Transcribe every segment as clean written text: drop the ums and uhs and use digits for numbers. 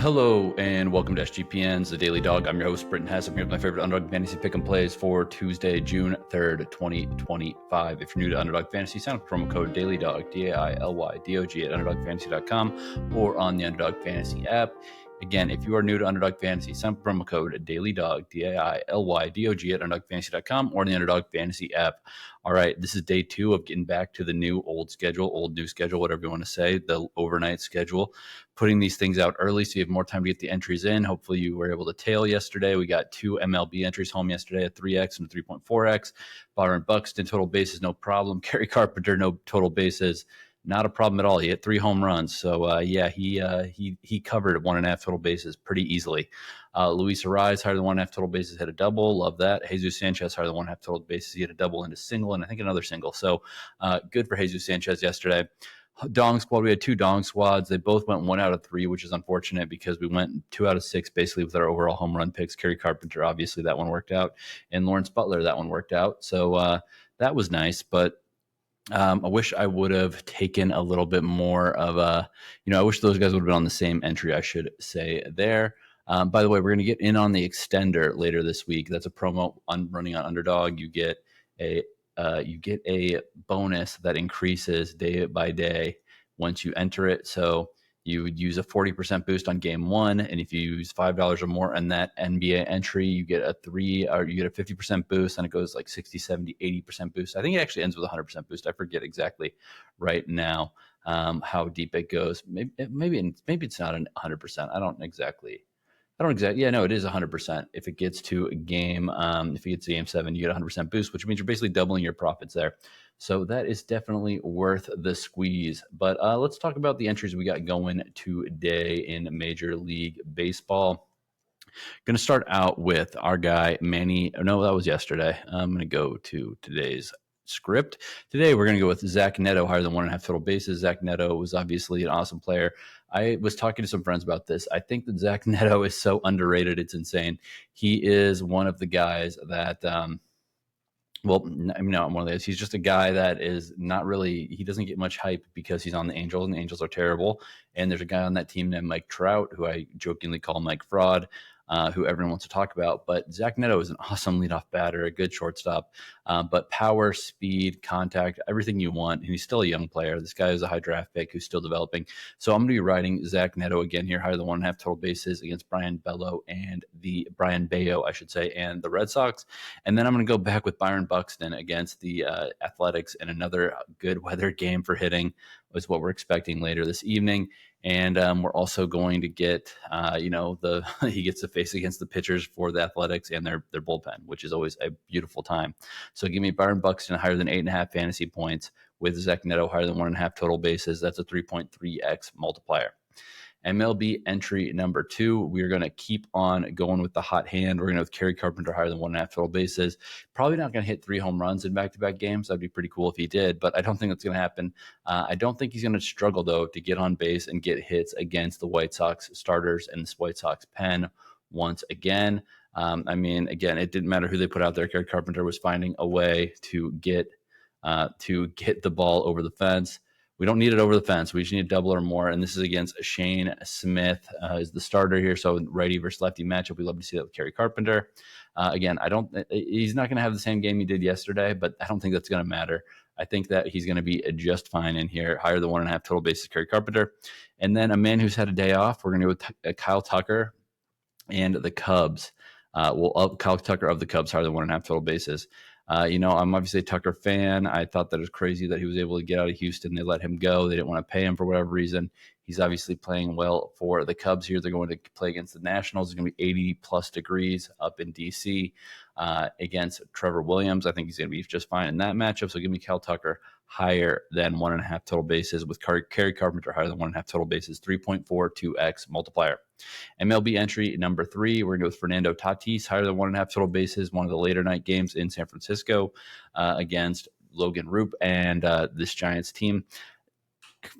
Hello and welcome to SGPN's The Daily Dog. I'm your host, Britton Hess. I'm here with my favorite Underdog Fantasy Pick and Plays for Tuesday, June 3rd, 2025. If you're new to Underdog Fantasy, sign up for promo code DailyDog, DAILYDOG at UnderdogFantasy.com or on the Underdog Fantasy app. Again, if you are new to Underdog Fantasy, sign up for promo code DailyDog, DAILYDOG at UnderdogFantasy.com or on the Underdog Fantasy app. All right, this is day 2 of getting back to the new old schedule, old new schedule, whatever you want to say, the overnight schedule. Putting these things out early so you have more time to get the entries in. Hopefully you were able to tail yesterday. We got 2 MLB entries home yesterday, a 3X and a 3.4X. Byron Buxton, total bases, no problem. Kerry Carpenter, no total bases. Not a problem at all. He hit 3 home runs. So, he covered 1.5 total bases pretty easily. Luis Ariz, higher than 1.5 total bases, hit a double. Love that. Jesus Sanchez, higher than 1.5 total bases. He hit a double and a single, and I think another single. So, good for Jesus Sanchez yesterday. Dong squad, we had 2 Dong squads. They both went 1 out of 3, which is unfortunate because we went 2 out of 6 basically with our overall home run picks. Kerry Carpenter, obviously, that one worked out. And Lawrence Butler, that one worked out. So, that was nice, but I wish I would have taken a little bit more of a, I wish those guys would have been on the same entry, I should say there. By the way, we're going to get in on the extender later this week. That's a promo running on Underdog. You get a bonus that increases day by day once you enter it. So you would use a 40% boost on game 1, and if you use $5 or more in that NBA entry, you get a 50% boost, and it goes like 60, 70, 80% boost. I think it actually ends with 100% boost. I forget exactly right now how deep it goes. Maybe it's not 100%. I don't exactly. Yeah, no, it is 100%. If it gets to a game, if it gets to game 7, you get 100% boost, which means you're basically doubling your profits there. So that is definitely worth the squeeze. But let's talk about the entries we got going today in Major League Baseball. Going to start out with our guy, Manny. No, that was yesterday. I'm going to go to today's script. Today, we're going to go with Zach Neto, higher than 1.5 total bases. Zach Neto was obviously an awesome player. I was talking to some friends about this. I think that Zach Neto is so underrated. It's insane. He is one of the guys that, not one of those. He's just a guy that is not really, he doesn't get much hype because he's on the Angels, and the Angels are terrible. And there's a guy on that team named Mike Trout, who I jokingly call Mike Fraud, who everyone wants to talk about. But Zach Neto is an awesome leadoff batter, a good shortstop, but power, speed, contact, everything you want. And he's still a young player. This guy is a high draft pick who's still developing. So I'm going to be riding Zach Neto again here, higher than 1.5 total bases against Brian Bayo, and the Red Sox. And then I'm going to go back with Byron Buxton against the Athletics in another good weather game for hitting is what we're expecting later this evening. And we're also going to get, he gets to face against the pitchers for the Athletics and their bullpen, which is always a beautiful time. So give me Byron Buxton higher than 8.5 fantasy points with Zach Neto higher than 1.5 total bases. That's a 3.3x multiplier. MLB entry number 2, we're going to keep on going with the hot hand. We're going to go with Kerry Carpenter higher than 1.5 total bases. Probably not going to hit 3 home runs in back-to-back games. That'd be pretty cool if he did, but I don't think that's going to happen. I don't think he's going to struggle, though, to get on base and get hits against the White Sox starters and this White Sox pen once again. Again, it didn't matter who they put out there. Kerry Carpenter was finding a way to get the ball over the fence. We don't need it over the fence. We just need a double or more. And this is against Shane Smith is the starter here. So righty versus lefty matchup. We love to see that with Kerry Carpenter. Again, he's not going to have the same game he did yesterday, but I don't think that's going to matter. I think that he's going to be just fine in here, higher than 1.5 total bases, Kerry Carpenter. And then a man who's had a day off, we're going to go with Kyle Tucker and the Cubs. Kyle Tucker of the Cubs, higher than 1.5 total bases. I'm obviously a Tucker fan. I thought that it was crazy that he was able to get out of Houston. They let him go. They didn't want to pay him for whatever reason. He's obviously playing well for the Cubs here. They're going to play against the Nationals. It's going to be 80+ degrees up in D.C. Against Trevor Williams. I think he's going to be just fine in that matchup. So give me Kyle Tucker higher than 1.5 total bases with Kerry Carpenter higher than 1.5 total bases, 3.42x multiplier. MLB entry number 3, we're going to go with Fernando Tatis higher than 1.5 total bases, one of the later night games in San Francisco against Logan Roop and this Giants team.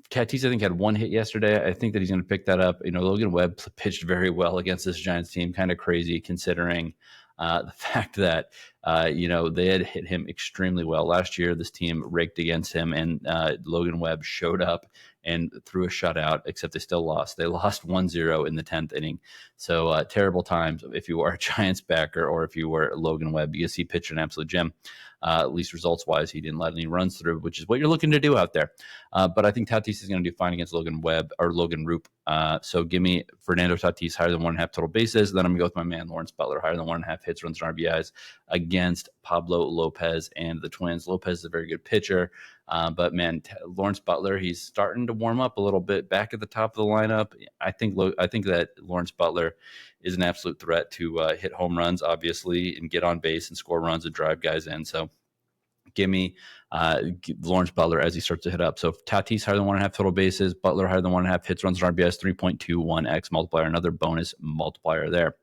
Tatis, I think, had 1 hit yesterday. I think that he's going to pick that up. Logan Webb pitched very well against this Giants team. Kind of crazy considering The fact that, they had hit him extremely well. Last year, this team raked against him, and Logan Webb showed up and threw a shutout, except they still lost. They lost 1-0 in the 10th inning. So terrible times if you are a Giants backer or if you were Logan Webb, because he pitched an absolute gem. At least results-wise, he didn't let any runs through, which is what you're looking to do out there. But I think Tatis is going to do fine against Logan Webb or Logan Roop. So give me Fernando Tatis higher than 1.5 total bases. Then I'm going to go with my man Lawrence Butler higher than 1.5 hits, runs, and RBIs against Pablo Lopez and the Twins. Lopez is a very good pitcher. But man, Lawrence Butler, he's starting to warm up a little bit back at the top of the lineup. I think that Lawrence Butler is an absolute threat to hit home runs, obviously, and get on base and score runs and drive guys in. So give me Lawrence Butler as he starts to hit up. So Tatis higher than 1.5 total bases, Butler higher than 1.5 hits, runs, and RBIs, 3.21x multiplier, another bonus multiplier there.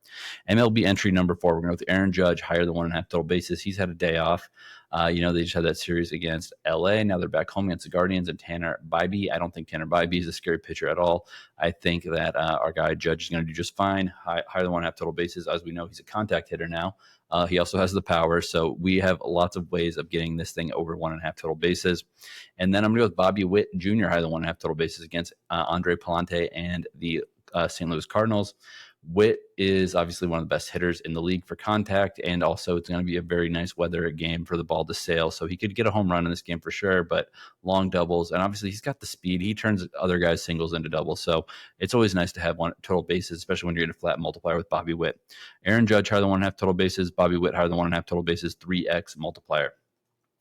MLB entry number 4, we're going with Aaron Judge higher than 1.5 total bases. He's had a day off. They just had that series against LA. Now they're back home against the Guardians and Tanner Bybee. I don't think Tanner Bybee is a scary pitcher at all. I think that our guy Judge is going to do just fine. Higher than 1.5 total bases. As we know, he's a contact hitter now. He also has the power. So we have lots of ways of getting this thing over 1.5 total bases. And then I'm going to go with Bobby Witt Jr. higher than 1.5 total bases against Andre Palante and the St. Louis Cardinals. Witt is obviously one of the best hitters in the league for contact, and also it's going to be a very nice weather game for the ball to sail, so he could get a home run in this game for sure, but long doubles, and obviously he's got the speed. He turns other guys' singles into doubles, so it's always nice to have one total bases, especially when you're in a flat multiplier with Bobby Witt. Aaron Judge higher than 1.5 total bases, Bobby Witt higher than 1.5 total bases, 3x multiplier.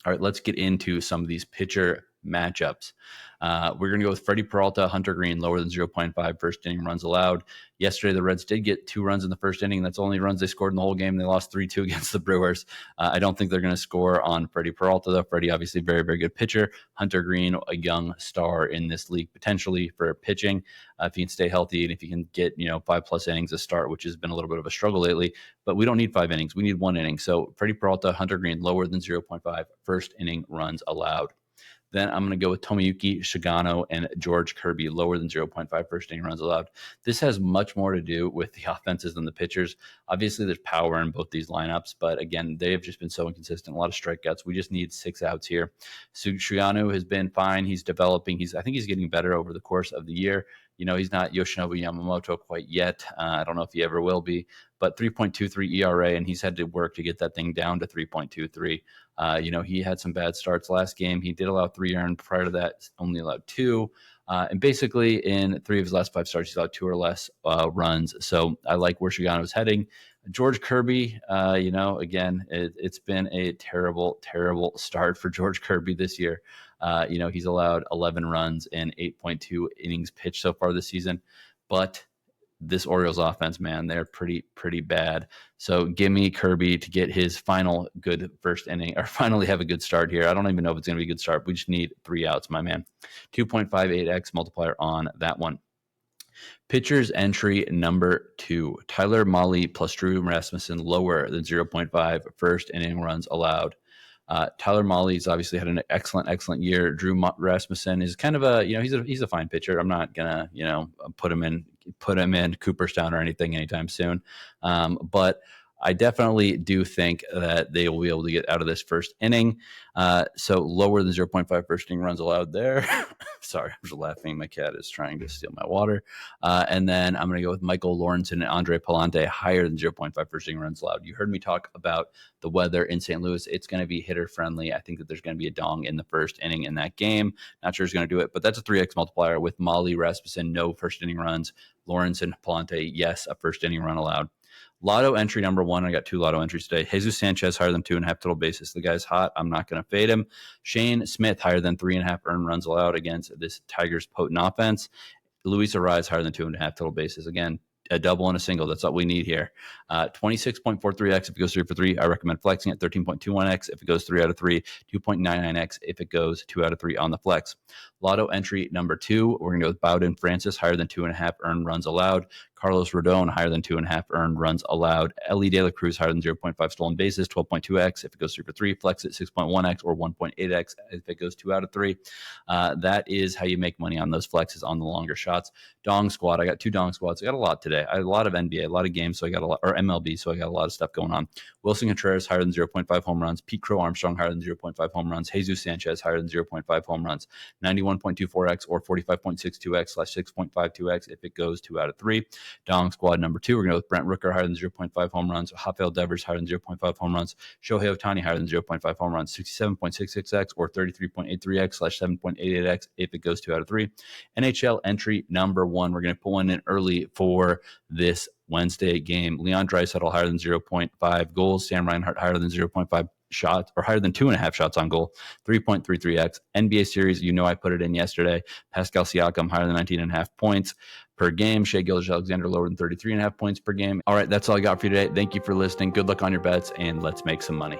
All right, let's get into some of these pitcher matchups. We're going to go with Freddy Peralta, Hunter Greene, lower than 0.5 first inning runs allowed. Yesterday, the Reds did get 2 runs in the first inning. That's the only runs they scored in the whole game. They lost 3-2 against the Brewers. I don't think they're going to score on Freddy Peralta, though. Freddy, obviously, very, very good pitcher. Hunter Greene, a young star in this league, potentially for pitching. If he can stay healthy and if he can get 5+ innings a start, which has been a little bit of a struggle lately. But we don't need 5 innings. We need 1 inning. So Freddy Peralta, Hunter Greene, lower than 0.5 first inning runs allowed. Then I'm going to go with Tomoyuki, Sugano, and George Kirby, lower than 0.5 first inning runs allowed. This has much more to do with the offenses than the pitchers. Obviously, there's power in both these lineups, but again, they have just been so inconsistent. A lot of strikeouts. We just need 6 outs here. Sugano has been fine. He's developing. I think he's getting better over the course of the year. He's not Yoshinobu Yamamoto quite yet. I don't know if he ever will be, but 3.23 ERA, and he's had to work to get that thing down to 3.23. He had some bad starts last game. He did allow 3 earned. Prior to that, only allowed 2. And basically, in 3 of his last 5 starts, he's allowed 2 or less runs. So I like where Sugano's heading. George Kirby, again, it's been a terrible, terrible start for George Kirby this year. He's allowed 11 runs in 8.2 innings pitched so far this season. But this Orioles offense, man, they're pretty bad. So give me Kirby to get his final good first inning, or finally have a good start here. I don't even know if it's going to be a good start. We just need 3 outs, my man. 2.58x multiplier on that one. Pitchers entry number 2, Tyler Mahle plus Drew Rasmussen, lower than 0.5 first inning runs allowed. Tyler Mahle's obviously had an excellent year. Drew Rasmussen is kind of a, he's a fine pitcher. I'm not gonna, put him in Cooperstown or anything anytime soon. But I definitely do think that they will be able to get out of this first inning. So lower than 0.5 first inning runs allowed there. Sorry, I'm just laughing. My cat is trying to steal my water. And then I'm going to go with Michael Lawrence and Andre Palante, higher than 0.5 first inning runs allowed. You heard me talk about the weather in St. Louis. It's going to be hitter friendly. I think that there's going to be a dong in the first inning in that game. Not sure who's going to do it, but that's a 3x multiplier with Mahle, Rasmussen, no first inning runs. Lawrence and Palante, yes, a first inning run allowed. Lotto entry number 1. I got 2 Lotto entries today. Jesus Sanchez higher than 2.5 total bases. The guy's hot. I'm not going to fade him. Shane Smith higher than 3.5 earned runs allowed against this Tigers potent offense. Luis Arraez higher than 2.5 total bases. Again, a double and a single. That's what we need here. 26.43x if it goes 3 for 3. I recommend flexing at 13.21x if it goes 3 out of 3. 2.99x if it goes 2 out of 3 on the flex. Lotto entry number 2. We're going to go with Bowden Francis higher than 2.5 earned runs allowed. Carlos Rodon, higher than 2.5 earned runs allowed. Ellie De La Cruz, higher than 0.5 stolen bases, 12.2x. If it goes 3 for 3, flex it 6.1x or 1.8x if it goes 2 out of 3. That is how you make money on those flexes on the longer shots. Dong squad. I got 2 Dong squads. I got a lot today. I had a lot of NBA, a lot of games, so I got a lot, or MLB, so I got a lot of stuff going on. Wilson Contreras, higher than 0.5 home runs. Pete Crow Armstrong, higher than 0.5 home runs. Jesus Sanchez, higher than 0.5 home runs. 91.24x or 45.62x/6.52x if it goes 2 out of 3. Dong squad number 2, we're going to go with Brent Rooker, higher than 0.5 home runs. Rafael Devers, higher than 0.5 home runs. Shohei Ohtani, higher than 0.5 home runs. 67.66x or 33.83x/7.88x if it goes 2 out of 3. NHL entry number 1, we're going to pull one in early for this Wednesday game. Leon Draisaitl, higher than 0.5 goals. Sam Reinhart, higher than 0.5 shots, or higher than 2.5 shots on goal, 3.33x. NBA series, I put it in yesterday. Pascal Siakam, higher than 19.5 points per game. Shai Gilgeous-Alexander, lower than 33.5 points per game. All right, that's all I got for you today. Thank you for listening. Good luck on your bets, and let's make some money.